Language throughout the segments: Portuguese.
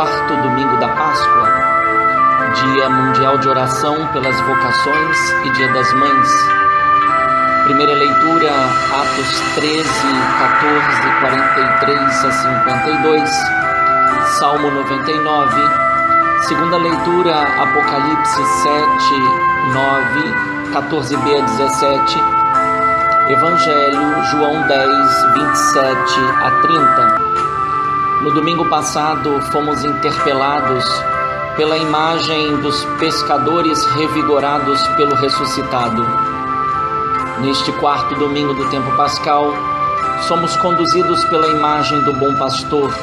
quarto domingo da Páscoa, Dia Mundial de Oração pelas Vocações e Dia das Mães. Primeira leitura, Atos 13, 14, 43 a 52, Salmo 99. Segunda leitura, Apocalipse 7, 9, 14b a 17. Evangelho, João 10, 27 a 30. No domingo passado, fomos interpelados pela imagem dos pescadores revigorados pelo ressuscitado. Neste quarto domingo do tempo pascal, somos conduzidos pela imagem do bom pastor,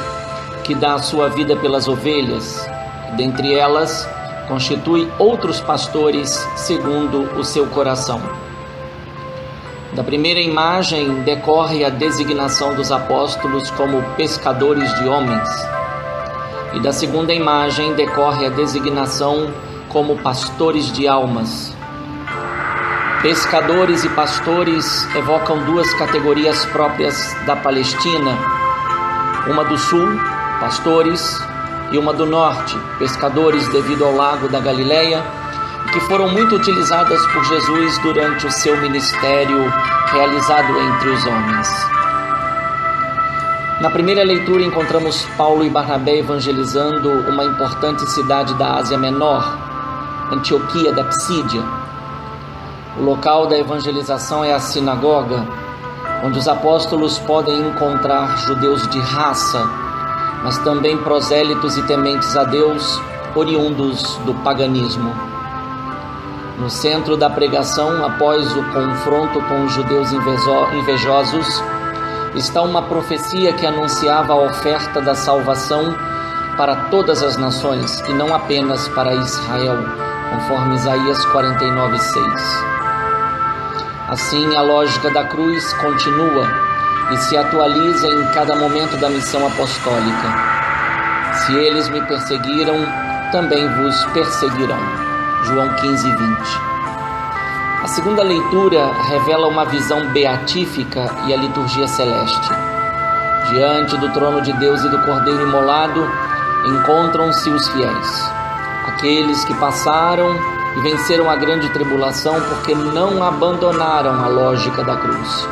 que dá a sua vida pelas ovelhas, e dentre elas constitui outros pastores segundo o seu coração. Da primeira imagem decorre a designação dos apóstolos como pescadores de homens, e da segunda imagem decorre a designação como pastores de almas. Pescadores e pastores evocam duas categorias próprias da Palestina, uma do sul, pastores, e uma do norte, pescadores, devido ao lago da Galileia, que foram muito utilizadas por Jesus durante o seu ministério realizado entre os homens. Na primeira leitura encontramos Paulo e Barnabé evangelizando uma importante cidade da Ásia Menor, Antioquia da Psídia. O local da evangelização é a sinagoga, onde os apóstolos podem encontrar judeus de raça, mas também prosélitos e tementes a Deus, oriundos do paganismo. No centro da pregação, após o confronto com os judeus invejosos, está uma profecia que anunciava a oferta da salvação para todas as nações e não apenas para Israel, conforme Isaías 49:6. Assim, a lógica da cruz continua e se atualiza em cada momento da missão apostólica. Se eles me perseguiram, também vos perseguirão. João 15:20. A segunda leitura revela uma visão beatífica e a liturgia celeste. Diante do trono de Deus e do Cordeiro imolado, encontram-se os fiéis, aqueles que passaram e venceram a grande tribulação porque não abandonaram a lógica da cruz.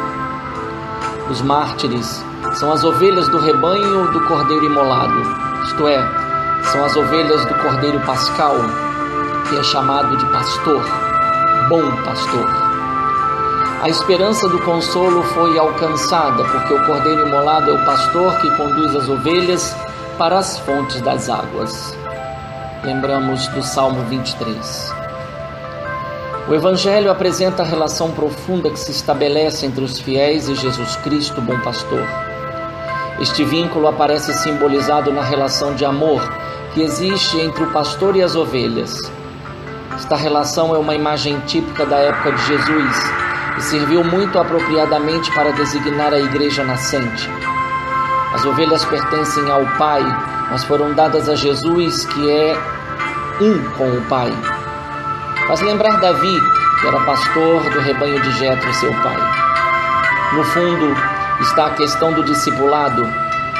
Os mártires são as ovelhas do rebanho do Cordeiro imolado, isto é, são as ovelhas do Cordeiro pascal, que é chamado de pastor, bom pastor. A esperança do consolo foi alcançada, porque o Cordeiro imolado é o pastor que conduz as ovelhas para as fontes das águas. Lembramos do Salmo 23. O Evangelho apresenta a relação profunda que se estabelece entre os fiéis e Jesus Cristo, bom pastor. Este vínculo aparece simbolizado na relação de amor que existe entre o pastor e as ovelhas. Esta relação é uma imagem típica da época de Jesus e serviu muito apropriadamente para designar a igreja nascente. As ovelhas pertencem ao Pai, mas foram dadas a Jesus, que é um com o Pai. Faz lembrar Davi, que era pastor do rebanho de Jetro, seu pai. No fundo está a questão do discipulado,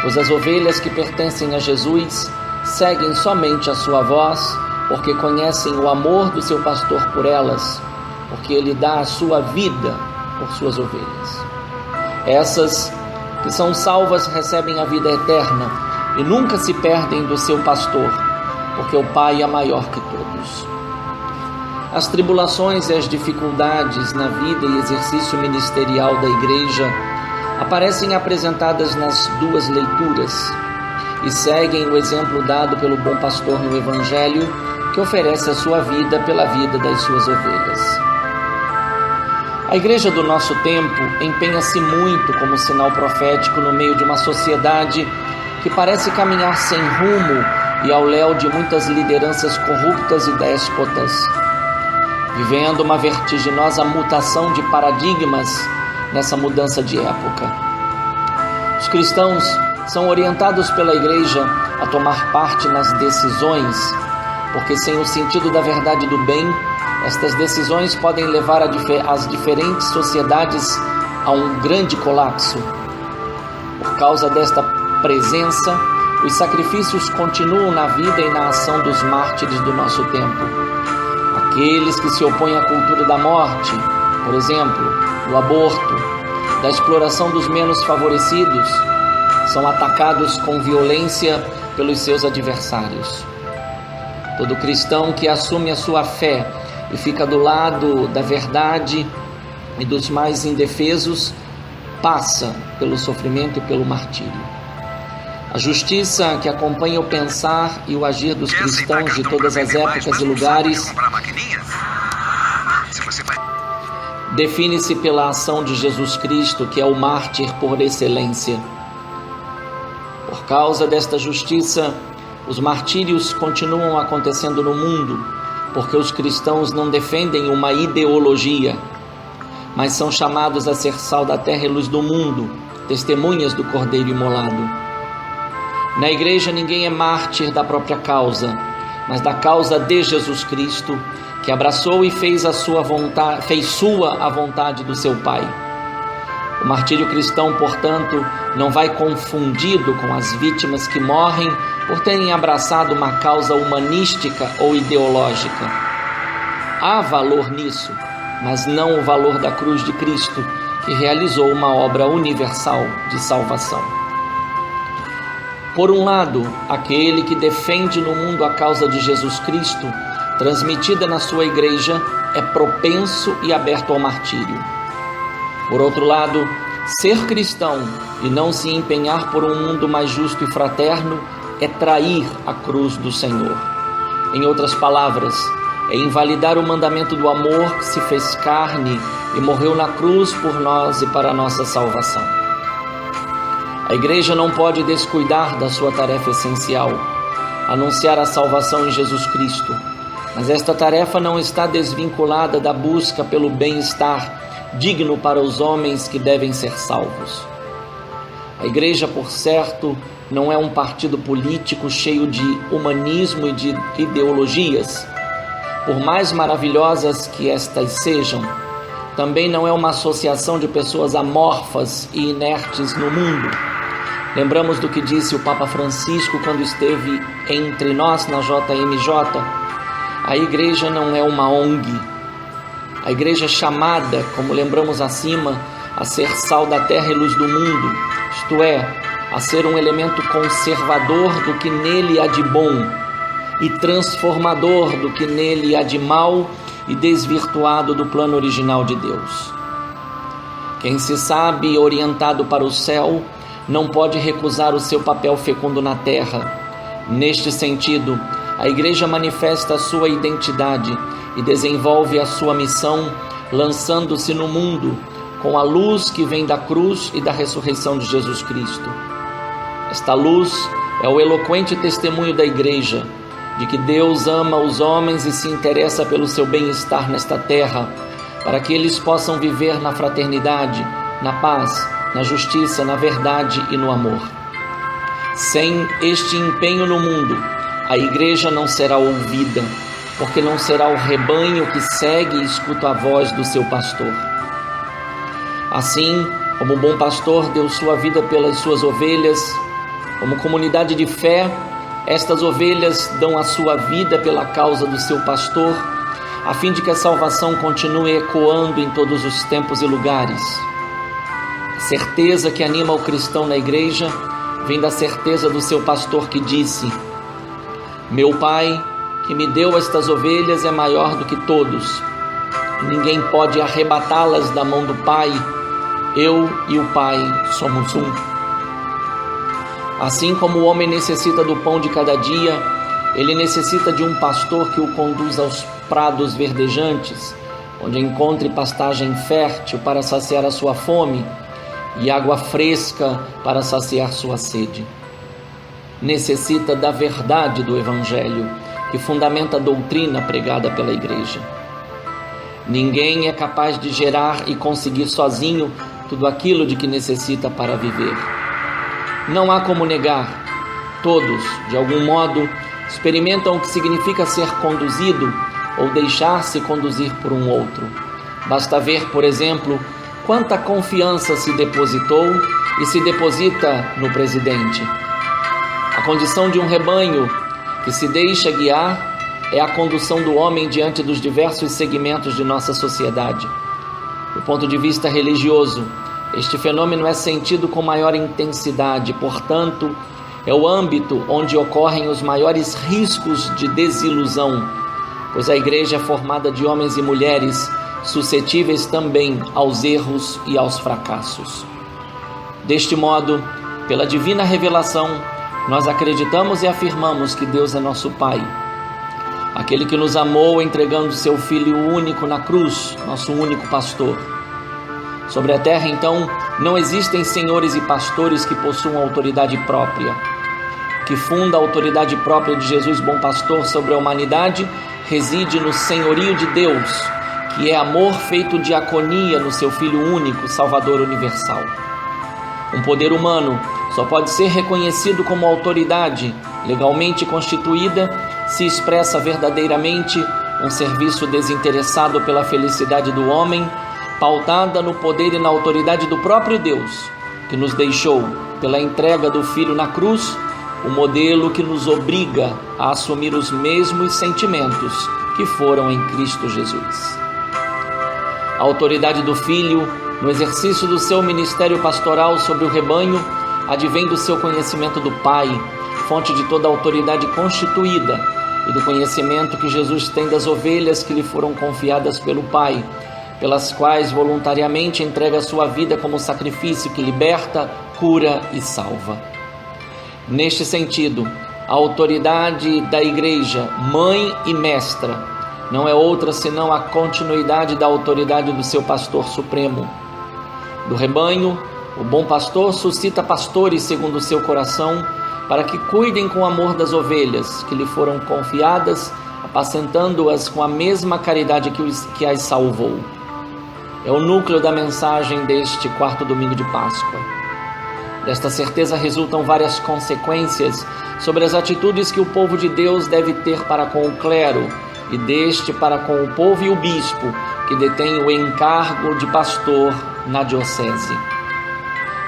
pois as ovelhas que pertencem a Jesus seguem somente a sua voz, porque conhecem o amor do seu pastor por elas, porque ele dá a sua vida por suas ovelhas. Essas que são salvas recebem a vida eterna e nunca se perdem do seu pastor, porque o Pai é maior que todos. As tribulações e as dificuldades na vida e exercício ministerial da igreja aparecem apresentadas nas duas leituras e seguem o exemplo dado pelo bom pastor no Evangelho, que oferece a sua vida pela vida das suas ovelhas. A igreja do nosso tempo empenha-se muito como sinal profético no meio de uma sociedade que parece caminhar sem rumo e ao léu de muitas lideranças corruptas e déspotas, vivendo uma vertiginosa mutação de paradigmas nessa mudança de época. Os cristãos são orientados pela igreja a tomar parte nas decisões, porque sem o sentido da verdade e do bem, estas decisões podem levar as diferentes sociedades a um grande colapso. Por causa desta presença, os sacrifícios continuam na vida e na ação dos mártires do nosso tempo. Aqueles que se opõem à cultura da morte, por exemplo, do aborto, da exploração dos menos favorecidos, são atacados com violência pelos seus adversários. Todo cristão que assume a sua fé e fica do lado da verdade e dos mais indefesos passa pelo sofrimento e pelo martírio. A justiça que acompanha o pensar e o agir dos cristãos de todas as épocas e lugares define-se pela ação de Jesus Cristo, que é o mártir por excelência. Por causa desta justiça, os martírios continuam acontecendo no mundo, porque os cristãos não defendem uma ideologia, mas são chamados a ser sal da terra e luz do mundo, testemunhas do Cordeiro imolado. Na igreja ninguém é mártir da própria causa, mas da causa de Jesus Cristo, que abraçou e fez sua a vontade do seu Pai. O martírio cristão, portanto, não vai confundido com as vítimas que morrem por terem abraçado uma causa humanística ou ideológica. Há valor nisso, mas não o valor da cruz de Cristo, que realizou uma obra universal de salvação. Por um lado, aquele que defende no mundo a causa de Jesus Cristo, transmitida na sua igreja, é propenso e aberto ao martírio. Por outro lado, ser cristão e não se empenhar por um mundo mais justo e fraterno é trair a cruz do Senhor. Em outras palavras, é invalidar o mandamento do amor que se fez carne e morreu na cruz por nós e para a nossa salvação. A igreja não pode descuidar da sua tarefa essencial, anunciar a salvação em Jesus Cristo, mas esta tarefa não está desvinculada da busca pelo bem-estar digno para os homens que devem ser salvos. A igreja, por certo, não é um partido político cheio de humanismo e de ideologias, por mais maravilhosas que estas sejam. Também não é uma associação de pessoas amorfas e inertes no mundo. Lembramos do que disse o Papa Francisco quando esteve entre nós na JMJ. A igreja não é uma ONG. A igreja é chamada, como lembramos acima, a ser sal da terra e luz do mundo, isto é, a ser um elemento conservador do que nele há de bom e transformador do que nele há de mal e desvirtuado do plano original de Deus. Quem se sabe orientado para o céu não pode recusar o seu papel fecundo na terra. Neste sentido, a igreja manifesta a sua identidade e desenvolve a sua missão, lançando-se no mundo com a luz que vem da cruz e da ressurreição de Jesus Cristo. Esta luz é o eloquente testemunho da igreja, de que Deus ama os homens e se interessa pelo seu bem-estar nesta terra, para que eles possam viver na fraternidade, na paz, na justiça, na verdade e no amor. Sem este empenho no mundo, a igreja não será ouvida, porque não será o rebanho que segue e escuta a voz do seu pastor. Assim, como o bom pastor deu sua vida pelas suas ovelhas, como comunidade de fé, estas ovelhas dão a sua vida pela causa do seu pastor, a fim de que a salvação continue ecoando em todos os tempos e lugares. A certeza que anima o cristão na igreja vem da certeza do seu pastor que disse: meu Pai, que me deu estas ovelhas, é maior do que todos. Ninguém pode arrebatá-las da mão do Pai. Eu e o Pai somos um. Assim como o homem necessita do pão de cada dia, ele necessita de um pastor que o conduza aos prados verdejantes, onde encontre pastagem fértil para saciar a sua fome e água fresca para saciar sua sede. Necessita da verdade do Evangelho, que fundamenta a doutrina pregada pela igreja. Ninguém é capaz de gerar e conseguir sozinho tudo aquilo de que necessita para viver. Não há como negar. Todos, de algum modo, experimentam o que significa ser conduzido ou deixar-se conduzir por um outro. Basta ver, por exemplo, quanta confiança se depositou e se deposita no presidente. A condição de um rebanho que se deixa guiar é a condução do homem diante dos diversos segmentos de nossa sociedade. Do ponto de vista religioso, este fenômeno é sentido com maior intensidade, portanto, é o âmbito onde ocorrem os maiores riscos de desilusão, pois a igreja é formada de homens e mulheres suscetíveis também aos erros e aos fracassos. Deste modo, pela divina revelação, nós acreditamos e afirmamos que Deus é nosso Pai, aquele que nos amou entregando seu Filho único na cruz, nosso único pastor. Sobre a terra, então, não existem senhores e pastores que possuam autoridade própria. O que funda a autoridade própria de Jesus, bom pastor, sobre a humanidade, reside no senhorio de Deus, que é amor feito diaconia no seu Filho único, Salvador universal. Um poder humano só pode ser reconhecido como autoridade legalmente constituída se expressa verdadeiramente um serviço desinteressado pela felicidade do homem, pautada no poder e na autoridade do próprio Deus, que nos deixou, pela entrega do Filho na cruz, o modelo que nos obriga a assumir os mesmos sentimentos que foram em Cristo Jesus. A autoridade do Filho, no exercício do seu ministério pastoral sobre o rebanho, advém do seu conhecimento do Pai, fonte de toda a autoridade constituída, e do conhecimento que Jesus tem das ovelhas que lhe foram confiadas pelo Pai, pelas quais voluntariamente entrega a sua vida como sacrifício que liberta, cura e salva. Neste sentido, a autoridade da Igreja, mãe e mestra, não é outra senão a continuidade da autoridade do seu pastor supremo. Do rebanho, o bom pastor suscita pastores segundo o seu coração, para que cuidem com amor das ovelhas que lhe foram confiadas, apacentando-as com a mesma caridade que as salvou. É o núcleo da mensagem deste quarto domingo de Páscoa. Desta certeza resultam várias consequências sobre as atitudes que o povo de Deus deve ter para com o clero e deste para com o povo e o bispo, que detém o encargo de pastor na diocese.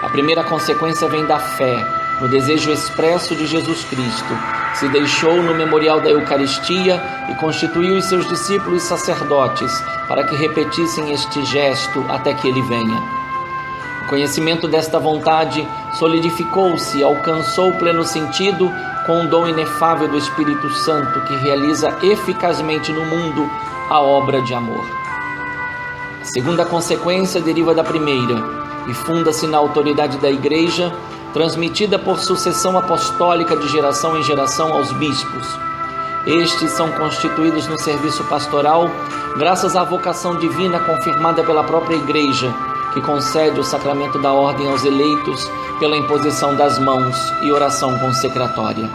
A primeira consequência vem da fé, no desejo expresso de Jesus Cristo, que se deixou no memorial da Eucaristia e constituiu os seus discípulos sacerdotes para que repetissem este gesto até que ele venha. O conhecimento desta vontade solidificou-se e alcançou pleno sentido com o dom inefável do Espírito Santo, que realiza eficazmente no mundo a obra de amor. A segunda consequência deriva da primeira e funda-se na autoridade da Igreja, transmitida por sucessão apostólica de geração em geração aos bispos. Estes são constituídos no serviço pastoral graças à vocação divina confirmada pela própria Igreja, que concede o sacramento da ordem aos eleitos pela imposição das mãos e oração consecratória.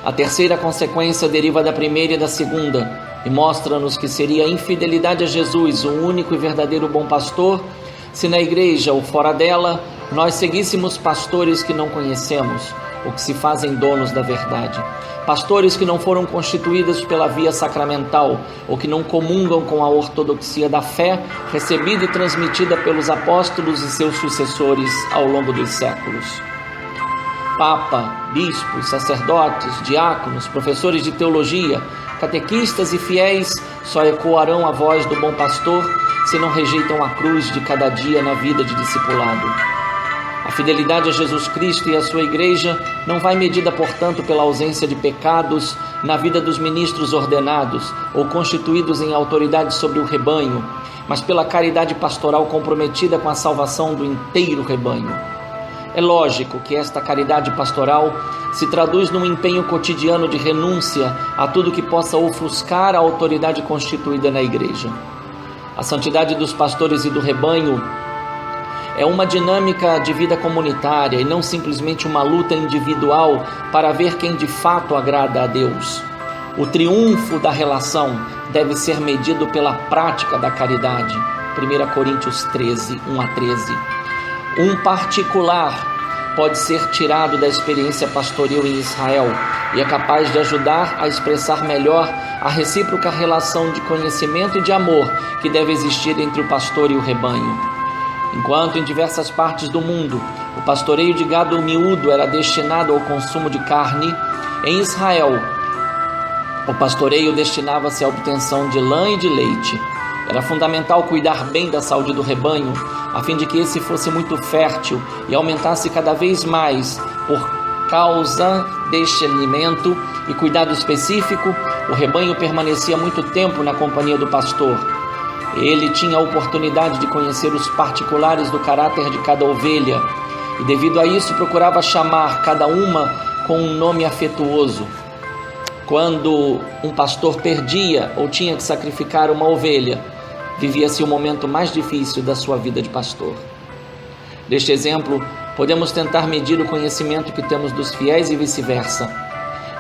A terceira consequência deriva da primeira e da segunda e mostra-nos que seria infidelidade a Jesus, o único e verdadeiro bom pastor, se na Igreja ou fora dela nós seguíssemos pastores que não conhecemos, ou que se fazem donos da verdade, pastores que não foram constituídos pela via sacramental, ou que não comungam com a ortodoxia da fé recebida e transmitida pelos apóstolos e seus sucessores ao longo dos séculos. Papa, bispos, sacerdotes, diáconos, professores de teologia, catequistas e fiéis só ecoarão a voz do bom pastor se não rejeitam a cruz de cada dia na vida de discipulado. A fidelidade a Jesus Cristo e a sua Igreja não vai medida, portanto, pela ausência de pecados na vida dos ministros ordenados ou constituídos em autoridade sobre o rebanho, mas pela caridade pastoral comprometida com a salvação do inteiro rebanho. É lógico que esta caridade pastoral se traduz num empenho cotidiano de renúncia a tudo que possa ofuscar a autoridade constituída na Igreja. A santidade dos pastores e do rebanho é uma dinâmica de vida comunitária e não simplesmente uma luta individual para ver quem de fato agrada a Deus. O triunfo da relação deve ser medido pela prática da caridade. 1 Coríntios 13, 1 a 13. Um particular pode ser tirado da experiência pastoril em Israel e é capaz de ajudar a expressar melhor a recíproca relação de conhecimento e de amor que deve existir entre o pastor e o rebanho. Enquanto em diversas partes do mundo o pastoreio de gado miúdo era destinado ao consumo de carne. Em Israel, o pastoreio destinava-se à obtenção de lã e de leite. Era fundamental cuidar bem da saúde do rebanho, a fim de que esse fosse muito fértil e aumentasse cada vez mais. Por causa deste alimento e cuidado específico, o rebanho permanecia muito tempo na companhia do pastor. Ele tinha a oportunidade de conhecer os particulares do caráter de cada ovelha e, devido a isso, procurava chamar cada uma com um nome afetuoso. Quando um pastor perdia ou tinha que sacrificar uma ovelha, vivia-se o momento mais difícil da sua vida de pastor. Deste exemplo, podemos tentar medir o conhecimento que temos dos fiéis e vice-versa.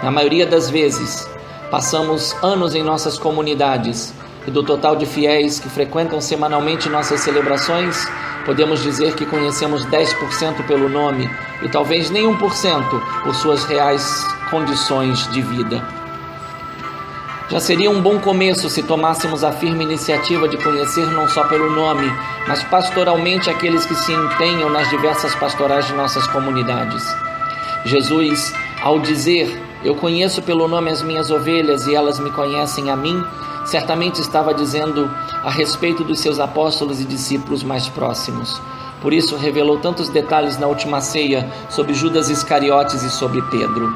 Na maioria das vezes, passamos anos em nossas comunidades e do total de fiéis que frequentam semanalmente nossas celebrações, podemos dizer que conhecemos 10% pelo nome e talvez nem 1% por suas reais condições de vida. Já seria um bom começo se tomássemos a firme iniciativa de conhecer não só pelo nome, mas pastoralmente aqueles que se empenham nas diversas pastorais de nossas comunidades. Jesus, ao dizer, eu conheço pelo nome as minhas ovelhas e elas me conhecem a mim, certamente estava dizendo a respeito dos seus apóstolos e discípulos mais próximos. Por isso revelou tantos detalhes na última ceia sobre Judas Iscariotes e sobre Pedro.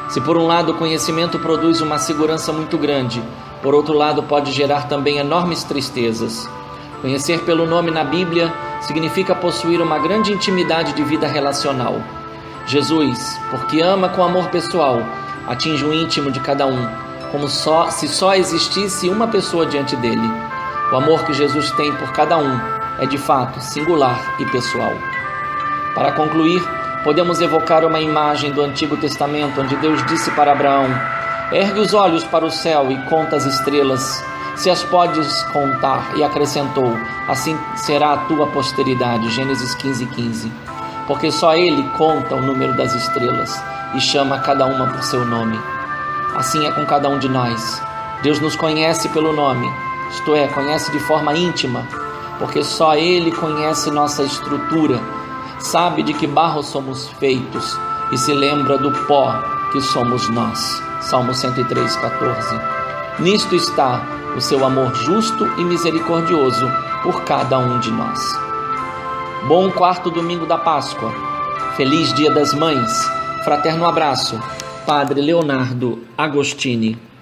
Se por um lado o conhecimento produz uma segurança muito grande, por outro lado pode gerar também enormes tristezas. Conhecer pelo nome na Bíblia significa possuir uma grande intimidade de vida relacional. Jesus, porque ama com amor pessoal, atinge o íntimo de cada um, como se só existisse uma pessoa diante dele. O amor que Jesus tem por cada um é de fato singular e pessoal. Para concluir, podemos evocar uma imagem do Antigo Testamento, onde Deus disse para Abraão: ergue os olhos para o céu e conta as estrelas, se as podes contar, e acrescentou: assim será a tua posteridade. Gênesis 15:15. Porque só Ele conta o número das estrelas e chama cada uma por seu nome. Assim é com cada um de nós. Deus nos conhece pelo nome, isto é, conhece de forma íntima, porque só Ele conhece nossa estrutura, sabe de que barro somos feitos e se lembra do pó que somos nós. Salmo 103:14. Nisto está o seu amor justo e misericordioso por cada um de nós. Bom quarto domingo da Páscoa. Feliz Dia das Mães. Fraterno abraço. Padre Leonardo Agostini.